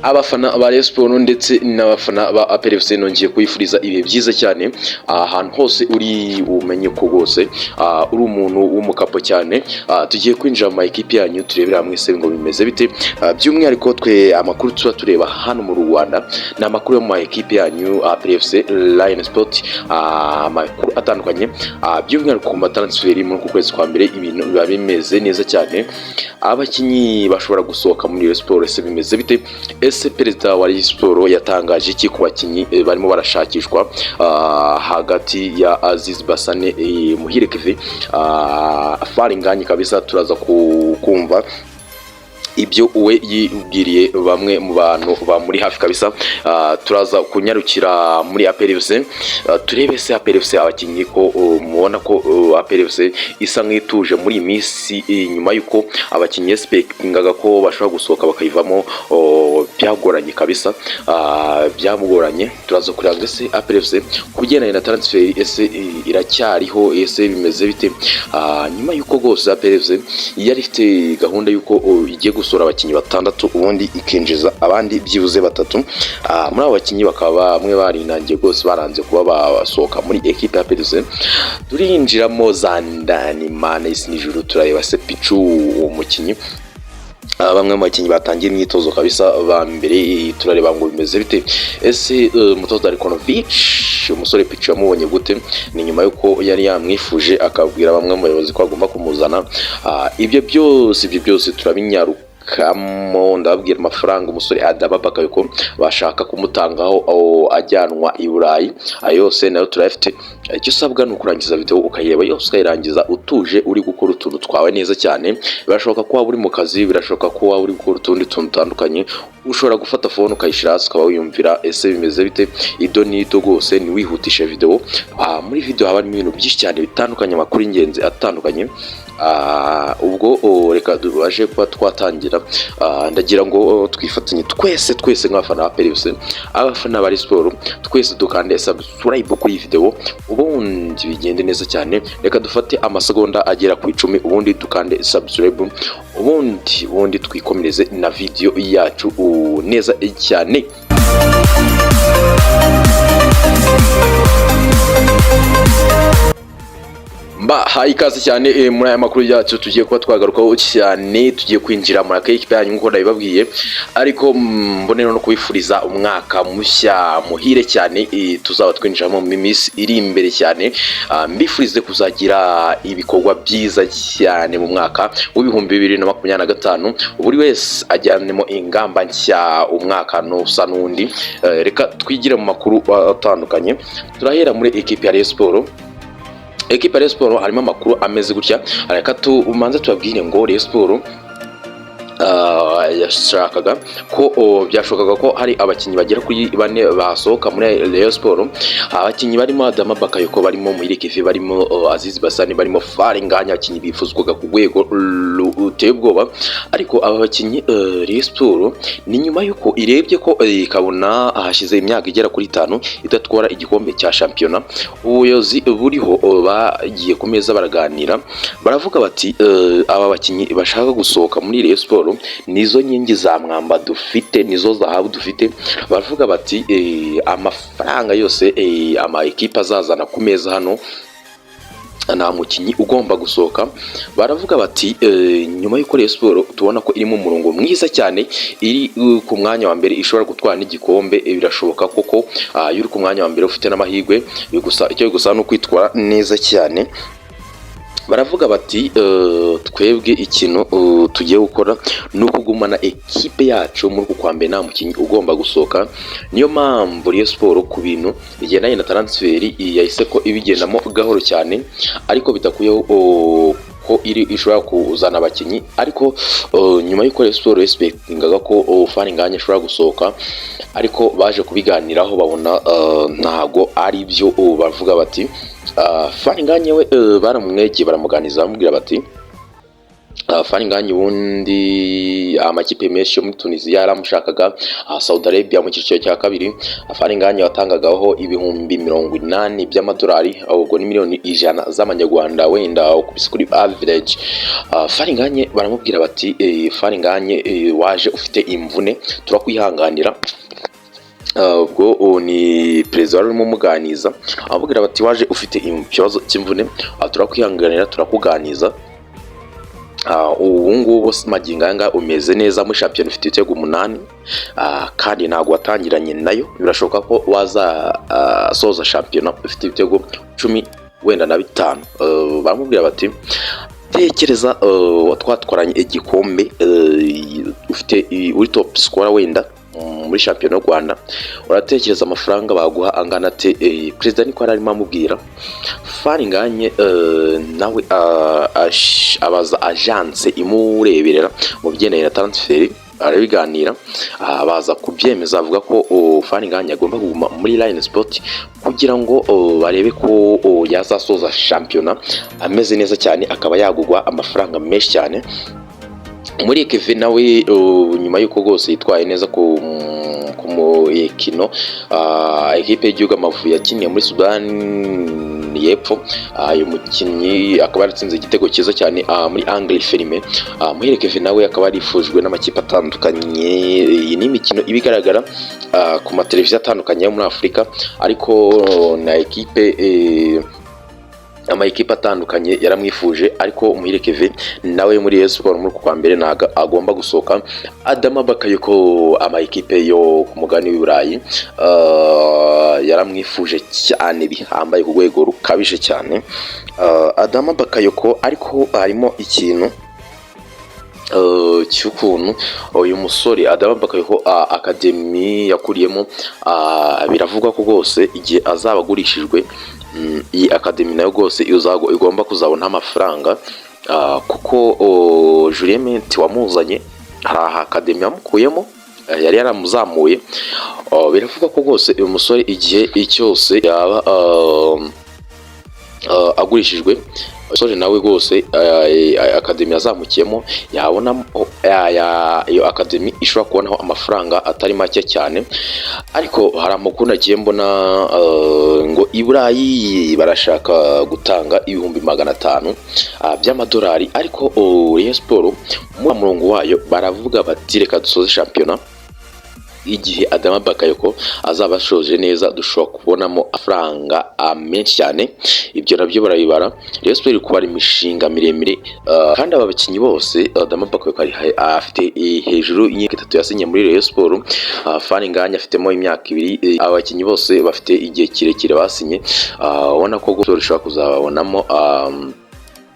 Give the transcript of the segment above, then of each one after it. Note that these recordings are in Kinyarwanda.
abafana ba Rayon Sports ndetse n'abafana ba APR FC nongeye kuyifuriza ibihe byiza cyane ahantu hose uri umenye ko rwose uri umuntu w'umukapo cyane. Tugiye kwinjira mu equipe yanyu turebera hamwe se ngo bimeze bite, by'umwihariko twe amakuru tuba tureba hano mu Rwanda ni amakuru yo mu equipe yanyu APR FC, Lion Sport, amakuru atandukanye by'umwihariko ku matransferi muri ku kwezi kwa mbere ibintu biba bimeze neza cyane. Abakinyi bashobora gusohoka muri Rayon Sports se bimeze bite, ese perezida wa Rayon Sports yatangaje iki ku bakinyi barimo barashakishwa hagati ya Aziz Basane, Muhire Kevin, Faringanye kabisa. Turaza kumva ibyo uwe yibwiriye bamwe mu bantu bamuri hafi kabisa. Turaza kunyarukira muri APR FC, turebe se APR FC abakinyi ko mubona ko APR FC isa nk'ituje muri iyi minsi nyuma yuko abakinyi expectingaga ko bashobora gusohoka bakayivamo byagoranye kabisa, byamugoranye. Turaza kuranga se APR FC kugendana na transfer ese iracyariho, ese bimeze bite nyuma yuko rwose APR FC yari ifite gahunda yuko igiye gusura abakinyi batandatu ubundi ikinjiza abandi byibuze batatu. Muri abo bakinyi bakaba bamwe barinangiye rwose baranze kuba basohoka muri equipe ya APR FC. Turinjiramo Zandani Mane Nijuru, turareba se Pichu umukinyi, bamwe mu bakinyi batangiye imyitozo kabisa ba mbere. Turareba ngo bimeze bite, ese umutoza Darikonovic umusore Pichu yamubonye gute, ni nyuma yuko yari yamwifuje akabwira bamwe mu bayobozi ko agomba kumuzana. Ibyo byose turabinyaruka kamo ndababwira amafaranga umusore Adababa yuko bashaka kumutangaho ajyanwa i Burayi. Ayose nayo turafite. Icyo usabwa ni ukurangiza video ukayireba yose ukayirangiza utuje uri gukora utuntu twawe neza cyane. Birashoboka ko waba uri mu kazi, birashoboka ko waba uri gukora utundi tuntu tandukanye, ushobora gufata phone ukayishira hasi ukaba wiyumvira ese bimeze bite. Ido nido rwose ni wihutisha video. Muri video haba harimo ibintu byinshi cyane bitandukanye, amakuru ingenzi atandukanye. Ubwo reka dubaje kuba twatangira. Ndagira ngo twifatanye twese nk'abafana ba APR FC, abafana ba Rayon Sports, twese dukande subscribe kuri iyi video ubundi bigende neza cyane. Reka dufate amasegonda agera ku 10 ubundi dukande subscribe ubundi twikomereze na video yacu neza cyane. Hayi ikaze cyane muri aya makuru yacu tugiye kuba twagarukaho cyane. Tugiye kwinjira muri equipe yanyu nkuko ndabibabwiye, ariko mbonero no kubifuriza umwaka mushya muhire cyane. Tuzaba twinjiramo mu minsi iri imbere cyane. Mbifurize kuzagira ibikorwa byiza cyane mu mwaka w'ibihumbi 2025. Buri wese ajyanemo ingamba nshya umwaka nusa nundi. Reka twigire mu makuru atandukanye. Turahera muri equipe ya Rayon Sports. Equipe ya Rayon Sports harimo amakuru ameze gutya. Reka tumanze tubabwire ngo Rayon Sports yashakaga ko byashokaga ko hari abakinyi bagera kuri 4 basohoka muri Rayon Sports. Abakinyi barimo Adama Bakayoko, barimo Muhire Kevin, barimo Aziz Basane, barimo Faringanye, abakinyi bifuzwaga ku rwego ruteye ubwoba. Ariko aba bakinyi Rayon Sports ni nyuma yuko irebye ko ikabona ahashize imyaka igera kuri 5 idatwara igikombe cya shampiyona, ubuyobozi buriho bagiye ku meza baraganira, baravuga bati aba bakinyi bashaka gusohoka muri Rayon Sports nizo nyingi za mwamba dufite, nizo zahabu dufite. Baravuga bati amafaranga yose ama equipe azazana ku meza hano nta mukinyi ugomba gusohoka. Baravuga bati nyuma y'uko Rayon Sports tubona ko iri mu murongo mwiza cyane, iri ku mwanya wa mbere ishobora gutwara n'igikombe. Birashoboka koko yuri ku mwanya wa mbere ufite n'amahirwe, icyo gusa no kwitwara neza cyane. Baravuga bati twebwe ikintu tugiye gukora ni ukugumana equipe yacu muri kwa mbere nta mukinyi ugomba gusohoka. Niyo mpamvu Rayon Sports ku bintu bigendanye na transferi yahise ko ibigendamo gahoro cyane, ariko bitakuyeho ko ishobora kuzana abakinyi. Ariko nyuma y'uko Rayon Sports expectingaga ko Faringanye ashobora gusohoka, ariko baje kubiganiraho babona ntago ari byo. Bavuga bati Faringanye we baramwegeye baramuganiza bamubwira bati Faringanye ubundi amakipe menshi yo muri Tunisia yaramushakaga. Saudi Arabia mu cyiciro cya kabiri Faringanye watangagaho ibihumbi 80 by'amadolari, ahubwo ni miliyoni 100 z'amanyarwanda, wenda ukubise kuri average. Faringanye baramubwira bati Faringanye waje ufite imvune turakwihanganira. Ubwo ni perezida wari urimo umuganiza, ababwira bati waje ufite ikibazo cy'imvune turakwihanganira turakuganiza. Ubu ngubu magingo anga umeze neza muri shampiyona, ufite ibitego 8 kandi ntabwo watangiranye nayo, birashoboka ko waza soza shampiyona ufite ibitego 10 wenda na 5. Baramubwira bati tekereza twatwaranye igikombe, ufite uri top scorer wenda muri shampiyona y'u Rwanda, uratekereza amafaranga baguha angana ate? Perezida niko arimo amubwira. Faringanye nawe abaza agence imureberera mu bigendanye na transfer, arabiganira baza kubyemeza, avuga ko Faringanye agomba kuguma muri Line Sport kugira ngo barebe ko yazasoza shampiyona ameze neza cyane, akaba yagugwa amafaranga menshi cyane. Muri Kevin nawe nyuma yuko rwose yitwaye neza ku mukino equipe y'igihugu Amavubi yakiniye muri Sudan y'Epfo, uyu mukinnyi akaba yaratsinze igitego cyiza cyane muri Angle Filme. Muhire Kevin nawe akaba yarifujwe n'amakipe atandukanye. Iyi ni imikino ibigaragara ku mateleviziyo atandukanye yo muri Afurika, ariko na amakipe atandukanye yaramwifuje, ariko Muhire Kevin nawe muri Rayon Sport muri kwa mbere naga agomba gusohoka. Adama Bakayoko amakipe yo ku mugani w'Iburayi yaramwifuje cyane bihambaye ku rwego rukabije cyane. Adama Bakayoko ariko harimo ikintu cy'ukuntu uyu musore Adama Bakayoko academy yakuriyemo, biravuga ko rwose igihe azaba agurishijwe iyi academy nayo rwose igomba kuzabona amafaranga, kuko Julien Menti wamuzanye hari academy yamukuyemo yari yaramuzamuye. Biravuga ko rwose uyu musore igihe cyose yaba agurishijwe, umusore nawe rwose academy yazamukiyemo yabona iyo academy ishobora kubonaho amafaranga atari make cyane. Ariko hari amakuru nagiye mbona ngo i Burayi barashaka gutanga ibihumbi 500 by'amadolari, ariko Rayon Sport mu murongo wayo baravuga bati reka dusoze shampiyona igihe Adama Bakayoko azaba ashoje neza dushobora kubonamo amafaranga menshi cyane. Ibyo nabyo barabibara. Rayon Sport iri kubara imishinga miremire, kandi aba bakinnyi bose Adama Bakayoko afite hejuru y'imyaka 3 yasinye muri Rayon Sport. Faringanye afitemo imyaka 2, abakinnyi bose bafite igihe kirekire basinye, ubona ko Sport ishobora kuzabonamo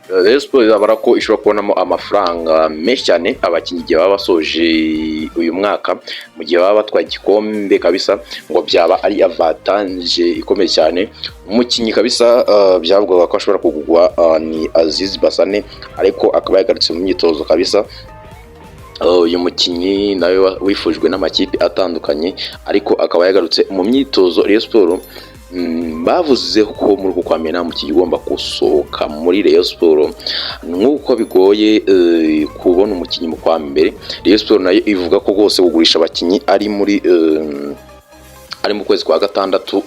Rayon Sport izabara ko ishobora kubonamo amafaranga menshi cyane abakinnyi igihe baba basoje uyu mwaka, mu gihe baba batwaye igikombe kabisa, ngo byaba ari avantage ikomeye cyane. Umukinnyi kabisa byavugaga ko ashobora kugugwa ni Aziz Basane, ariko akaba yagarutse mu myitozo kabisa. Uyu mukinnyi nawe wifujwe n'amakipe atandukanye, ariko akaba yagarutse mu myitozo. Rayon Sport bavuze ko muri uku kwamena mu kigomba gusohoka muri Rayon Sport, nk'uko bigoye kubona umukinnyi mu kwa mbere. Rayon Sport nayo ivuga ko rwose kugurisha abakinnyi ari mu kwezi kwa gatandatu,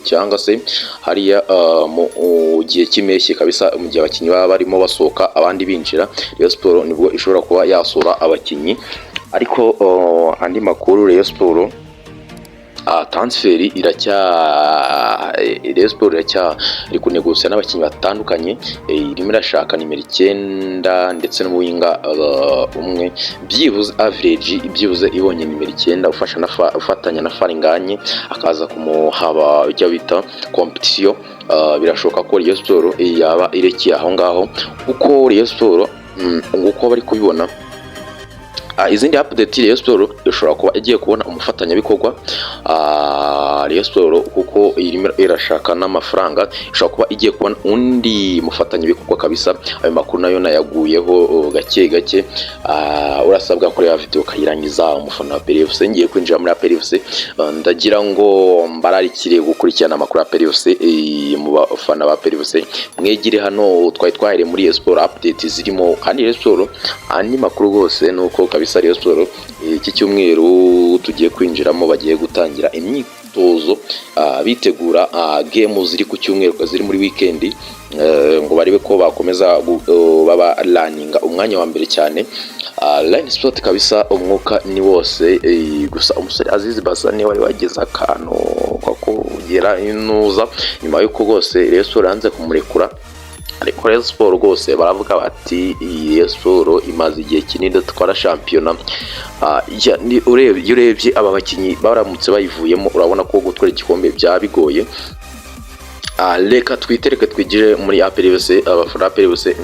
cyangwa se hariya mu gihe cy'impeshyi kabisa, mu gihe abakinnyi baba barimo basohoka abandi binjira, Rayon Sport nibwo ishobora kuba yasura abakinnyi. Ariko andi makuru, Rayon Sport transfer Rayon Sport iri kunegosiya n'abakinnyi batandukanye, irimo irashaka nimero 9 ndetse n'umuwinga umwe, byibuze average byibuze ibonye nimero 9 ufatanya na Faringanye akaza kumuhaba icyo bita competition. Birashoboka ko Rayon Sport yaba irekeye aho ngaho, kuko Rayon Sport nguko bari kubibona izindi update Rayon Sport ishobora kuba igiye kubona umufatanyabikorwa Rayon Sport kuko irimo irashaka n'amafaranga, ishobora kuba igiye kubona undi mufatanyabikorwa kabisa. Ayo makuru nayo nayaguyeho gake gake. Urasabwa kureba video kayirangiza umufana wa APR FC. Ngiye kwinjira muri APR FC, ndagira ngo mbararikire gukurikirana amakuru ya APR FC mu bafana ba APR FC. Mwegire hano twahereye muri Rayon Sport update zirimo kandi Rayon Sport andi makuru gose nuko kabisa Rayon Sport iki cyumweru tugiye kwinjiramo bagiye gutangira imyitozo bitegura game ziri ku cyumweru ziri muri weekend, ngo barebe ko bakomeza baba runninga umwanya wa mbere cyane. Line Sport kabisa umwuka ni wose, gusa umusore Azizi Basane wari wageze akantu ko kugera inuza nyuma yuko gose Rayon Sport yanze kumurekura. Ariko Rayon Sport rwose baravuga bati Rayon Sport imaze igihe kinini twara shampiyona. Urebye aba bakinyi baramutse bayivuyemo urabona ko gutwara igikombe byabigoye. Reka twitereke twigire muri APR FC. Abafana APR FC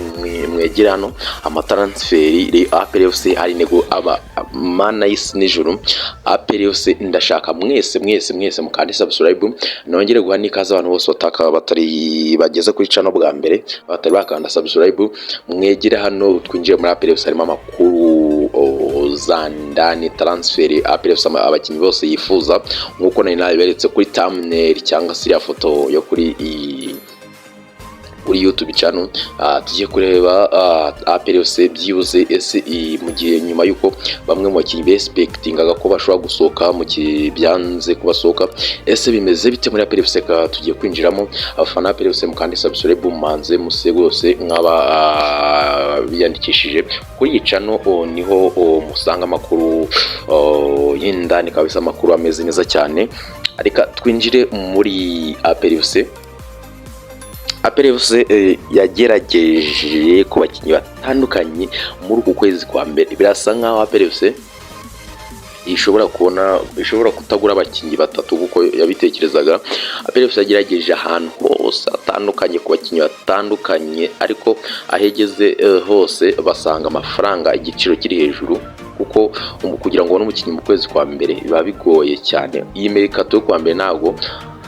mwegire hano amatransferi APR FC ari nego aba manayisi nijoro. APR FC ndashaka mwese mukandi subscribe, nongere guha nikaza abantu bose bataka batari bageze kuri channel bwa mbere batari bakanda subscribe. Mwegire hano twinjiye muri APR FC harimo amakuru zandani transferi APR FC abakinyi bose yifuza, nkuko nari naberetse kuri thumbnail cyangwa se ya foto yo kuri YouTube channel. Tugiye kureba APR FC byibuze ese mu gihe nyuma yuko bamwe mu bakinyi bespectingaga ko bashobora gusoka mu kibyanze kubasoka, ese bimeze bite muri APR FC? Tugiye kwinjiramo. Abafana APR FC mukandi subscribe mumanze muse gose nk'aba biyandikishije kuri channel, niho musanga amakuru yindani kabisa, amakuru ameze neza cyane. Ariko twinjire muri APR FC. APR FC yagerageje ku bakinyi batandukanye muri uku kwezi kwa mbere. Birasa nkaho APR FC ishobora kutagura abakinyi batatu kuko yabitekerezaga. APR FC yagerageje ahantu hose atandukanye ku bakinyi batandukanye, ariko ahegeze hose basanga amafaranga igiciro kiri hejuru, kuko kugira ngo ubone umukinyi mu kwezi kwa mbere biba bigoye cyane. Iyi merikato yo kwa mbere ntago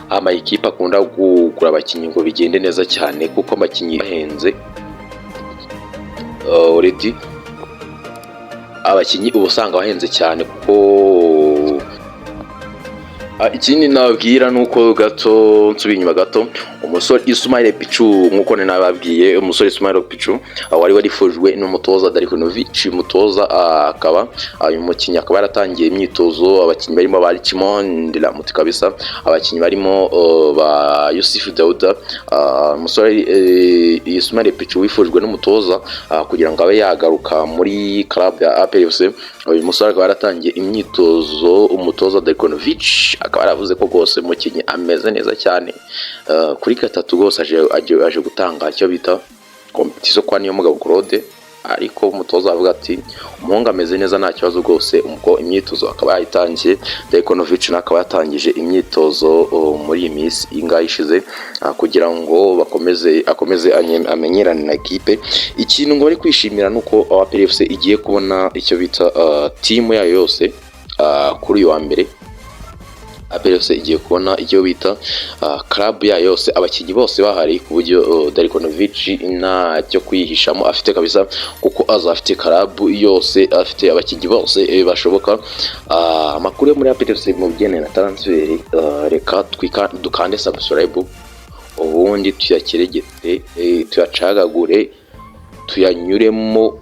amayikipe akunda gukura abakinyi ngo bigende neza cyane, kuko abakinyi bahenze. Already abakinyi ubusanga bahenze cyane, kuko ikindi nababwira nuko gato nsubiye inyuma gato, umusore Ismail Pichu nkuko nababwiye, umusore Ismail Pichu wari warifujwe n'umutoza Darikonovic. Umutoza akaba uyu mukinyi akaba yaratangiye imyitozo. Abakinyi barimo ba Richmond Lamuti kabisa, abakinyi barimo ba Yusuf Dauda. Umusore Ismail Pichu wifujwe n'umutoza kugira ngo abe yagaruka muri club ya APR FC. Uyu musore akaba yaratangiye imyitozo. Umutoza Darikonovic akaba yaravuze ko gose mukinyi ameze neza cyane. Kuri gatatu gose aje gutanga icyo bita competition kwa niyo mugabo Claude, ariko umutoza avuga ati umuhungu ameze neza nta kibazo gose. Umko imyitozo akaba yayitangiye. Darikonovic nakaba yatangije imyitozo muri iminsi ingahe ishize, kugira ngo akomeze amenyerane na equipe. Ikintu ngo bari kwishimira nuko APR FC igiye kubona icyo bita team yayo yose kuri uyu wa mbere. APR FC igiye kubona icyo bita club ya yose, abakinyi bose bahari, ku buryo Darikonovic nta cyo kwihishamo afite kabisa, kuko azafite club yose, afite abakinyi bose bashoboka. Amakuru yo muri APR FC mu bijyanye na transfer, reka dukande subscribe ubundi tuyakeregete, tuyacagagure, tuyanyuremo,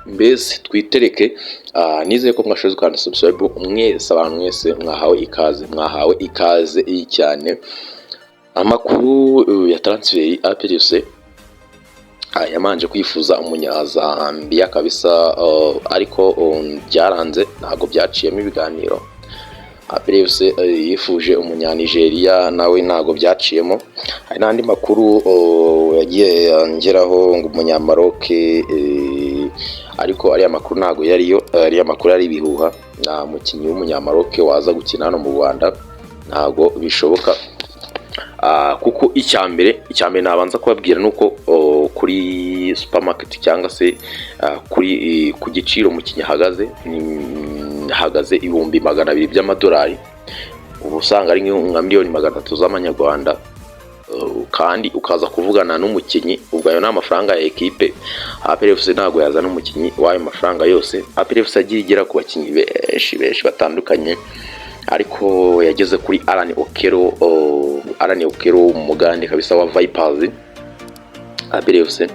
mbese twitereke. Nizeye ko mwashoboye kwandika subscribe mwese, abantu mwese mwahawe ikaze cyane. Amakuru ya transfer APR FC yamanje kwifuza umunyazambiya kabisa, ariko byaranze, ntago byaciyemo ibiganiro. APR FC yifuje umunyanigeria nawe ntago byaciyemo. Hari n'andi makuru yagiye yangeraho ngo umunyamaroke, ariko ari amakuru ntago yariyo. Ari amakuru ari ibihuha. Nta mukinyi w'umunyamaroke waza gukina hano mu Rwanda, ntago bishoboka. kuko icyambere nabanza kubabwira nuko kuri supermarket cyangwa se ku giciro umukinnyi hagaze ibihumbi 200 by'amadolari, ubu usanga ari nka miliyoni 300 z'amanyarwanda, kandi ukaza kuvugana n'umukinnyi, ubwo ayo n'amafaranga ya ekipe. APR FC ntago yazana umukinnyi w'ayo mafaranga yose. APR FC agiye igera ku bakinnyi benshi batandukanye, ariko yageze kuri Alan Okero umugande kabisa wa Vipers. APR FC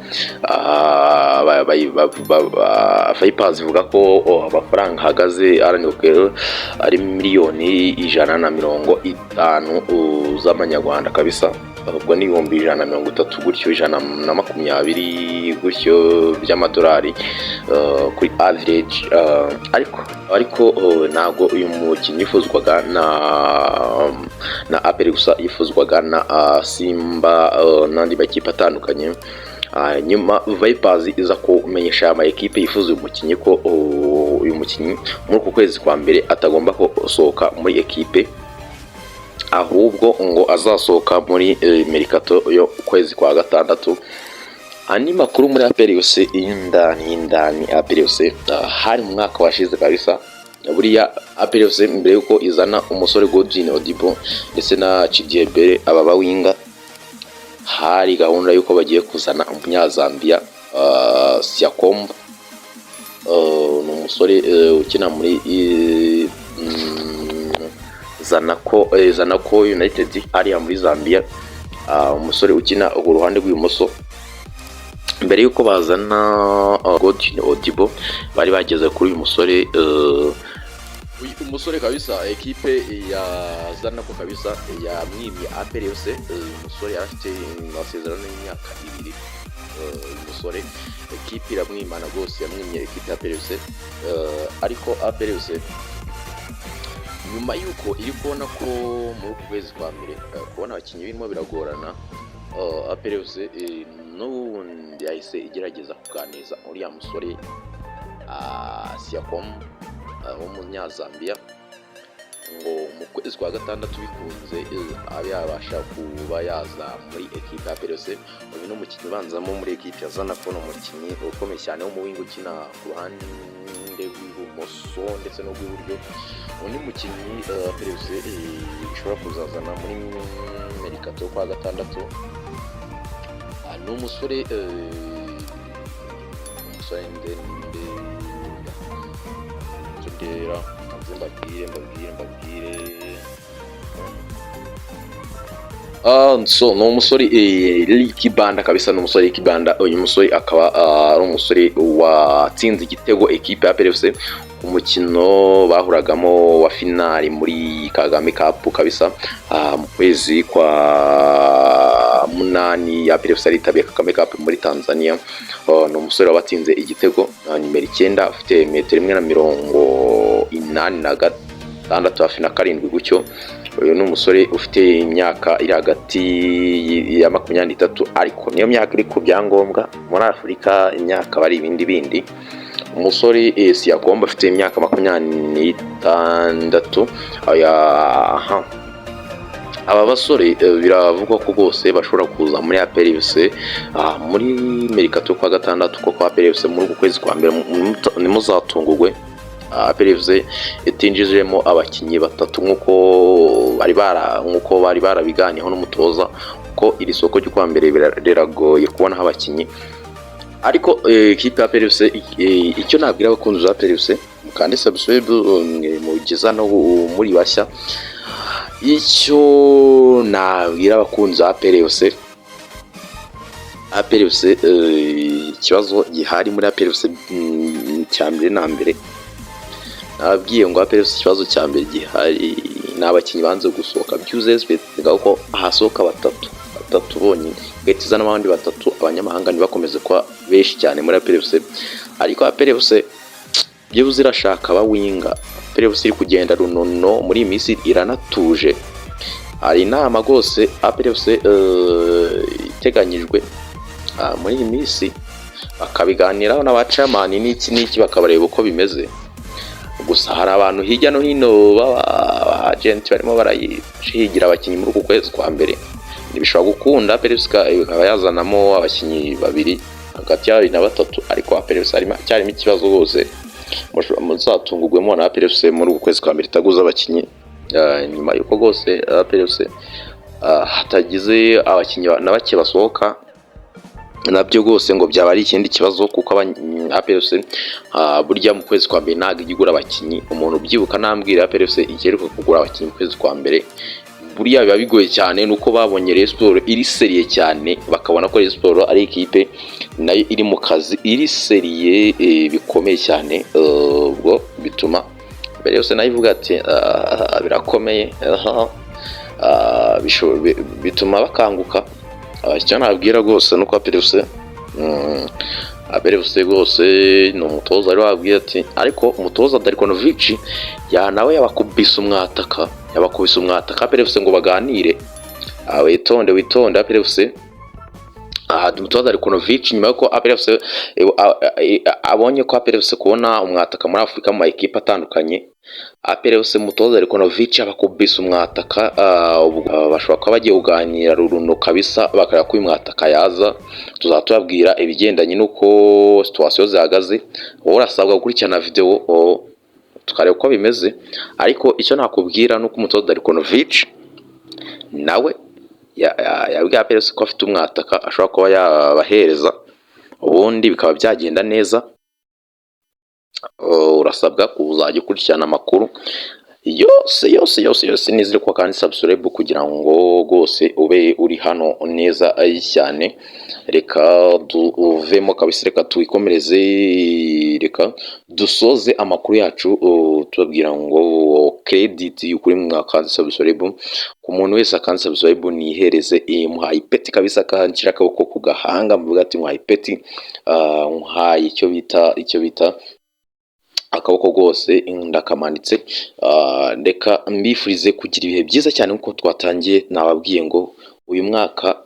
Vipers ivuga ko amafaranga hagaze Alan Okero ari miliyoni 150 z'amanyarwanda kabisa, ubwo ni 130 gutyo 120 gutyo by'amadolari kuri average. Ariko ntago uyu mukinnyi yifuzwaga na APR gusa, yifuzwaga na Simba n'andi makipe atandukanye. Nyuma Vipers iza kumenyesha ama ekipe yifuza uyu mukinnyi ko uyu mukinnyi muri uku kwezi kwa mbere atagomba gusohoka muri ekipe, ahubwo ngo azasohoka muri mercato yo kwezi kwa gatandatu. Andi makuru muri APR FC indani APR FC hari mu mwaka washize kabisa, buriya APR FC mbere yuko izana umusore Godwin Odibo ndetse na Chidiebere aba bawinga, hari gahunda yuko bagiye kuzana umunyazambia Siakomba, n'umusore ukina muri Zanaco United ari muri Zambia, umusore ukina uruhande rw'ibumoso. Mbere yuko bazana Godwin Odibo bari bageze kuri uyu musore, umusore kabisa ekipe ya Zanaco kabisa yamwimye APR FC. Umusore afite amasezerano y'imyaka 2, umusore ekipe iramwimana rwose, yamwimye ekipe ya APR FC. Ariko APR FC nyuma yuko iri kubona ko muri kwezi kwa mbere kubona abakinnyi birimo biragorana, APR FC n'ubundi yahise igerageza kuganiriza uriya musore Siakomba w'umunyazambia ngo mu kwezi kwa gatandatu bikunze abe yabasha kuba yaza muri ekipe ya APR FC. Uyu ni umukinnyi ubanzamo muri ekipe ya Zanaco, umukinnyi ukomeye cyane wo mu wingi ukina ku ruhande rw'ibumoso ndetse no rw'iburyo. Undi mukinnyi APR FC ishobora kuzazana muri mercato kwa gatandatu ni umusore ndera mbabwire no umusore Likibanda kabisa, no umusore Likibanda. Uyu musore akaba ari umusore watsinze igitego ekipe ya APR FC umukino bahuragamo wa finali muri Kagame Cup kabisa, mu kwezi kwa munani ya APR FC aritabye Kagame Cup muri Tanzania. No umusore wabatsinze igitego nimero 9 afite 1.86 hafi na 7 gutyo. Uyu ni umusore ufite imyaka iri hagati ya 23, ariko niyo myaka iri ku byangombwa muri Afurika, imyaka bari ibindi. Umusore Siakomba afite imyaka 26. Aba basore biravugwa ko bose bashobora kuza muri APR FC muri mercato kwa gatandatu, kuko APR FC muri ukwezi kwa mbere nimuzatungurwe. APR FC itinjijemo abakinnyi batatu nkuko bari barabiganiyeho n'umutoza, ko iri soko ryo kwa mbere riragoye kubona abakinnyi. Ariko ekipe ya APR FC icyo nabwira abakunzi ba APR FC, mukande subscribe mugeza no muri bashya. Icyo nabwira abakunzi ba APR FC, ikibazo gihari muri APR FC cyambere na mbere nabwiye ngo APR FC ikibazo cyambere gihari n'abakinnyi banze gusohoka byuzezwe, ko hasohoka batatu bonyine, getiza n'abandi batatu abanyamahanga nibakomeze kwa benshi cyane muri APR FC. Ariko APR FC byibuze irashaka bawinga. APR FC iri kugenda runono muri minsi, iranatuje. Hari inama rwose APR FC iteganyijwe muri iyi minsi, bakabiganiraho n'abacamani n'iki bakabareba uko bimeze. Gusa hari abantu hirya no hino baba agent barimo barayihigira abakinnyi muri uku kwezi kwa mbere, ntibishobora gukunda APR ikaba yazanamo abakinnyi babiri hagati ya 2 na 3, ariko APR cyarimo ikibazo rwose. Muzatungurwemo na APR muri uku kwezi kwa mbere itaguza abakinnyi, nyuma yuko rwose APR hatagize abakinnyi na bake basohoka, nabyo rwose ngo byaba ari ikindi kibazo, kuko APR burya mu kwezi kwa mbere ntabwo igura abakinnyi. Umuntu ubyibuka nambwira APR igeruka kugura abakinnyi mu kwezi kwa mbere, buriya biba bigoye cyane, nuko babonye Rayon Sports iri seriye cyane, bakabona ko Rayon Sports ari ikipe nayo iri mu kazi, iri seriye bikomeye cyane. Ubwo bituma mbere yose nayo ivuga ati birakomeye, bituma bakanguka. Icyo nabwira rwose nuko APR rwose ni umutoza ari wabwiye ati, ariko umutoza Darkonovic nawe yabakubise umwataka APR ngo baganire. Witonde APR umutoza Darkonovic nyuma yuko APR abonye ko APR kubona umwataka muri Afurika mu ekipe atandukanye, APR umutoza Darkonovic abakubise umwataka. Bashobora kuba bagiye kuganira ruruno kabisa, bakareba ko uyu mwataka yaza. Tuzatubabwira ibigendanye n'uko situation zihagaze, wowe urasabwa gukurikirana video tukareba uko bimeze. Ariko icyo nakubwira nuko umutoza Darkonovic nawe yabwiye APR ko afite umwataka ashobora kuba yabahereza, ubundi bikaba byagenda neza. Urasabwa kuzajya ukurikirana amakuru yose nizere ko kandi subscribe kugira ngo rwose ube uri hano neza cyane. Reka duvemo kabisa, reka twikomereze, reka dusoze amakuru yacu tubabwira ngo credit y'ukuri mwaka subscribe ku muntu wese akanze subscribe nihereze muhaye ipeti kabisa, kanshira akaboko ku gahanga muvuga ati muhaye ipeti, muhaye icyo bita akaboko rwose ndakamanitse. Reka mbifurize kugira ibihe byiza cyane nkuko twatangiye. Nababwiye ngo uyu mwaka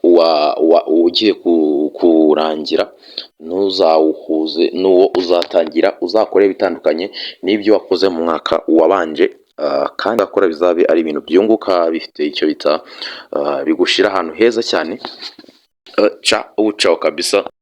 ugiye kurangira ntuzawuhuze n'uwo uzatangira, uzakore bitandukanye n'ibyo wakoze mu mwaka wabanje, kandi akora bizabe ari ibintu byunguka, bifite icyo bita bigushira ahantu heza cyane. Ciao kabisa.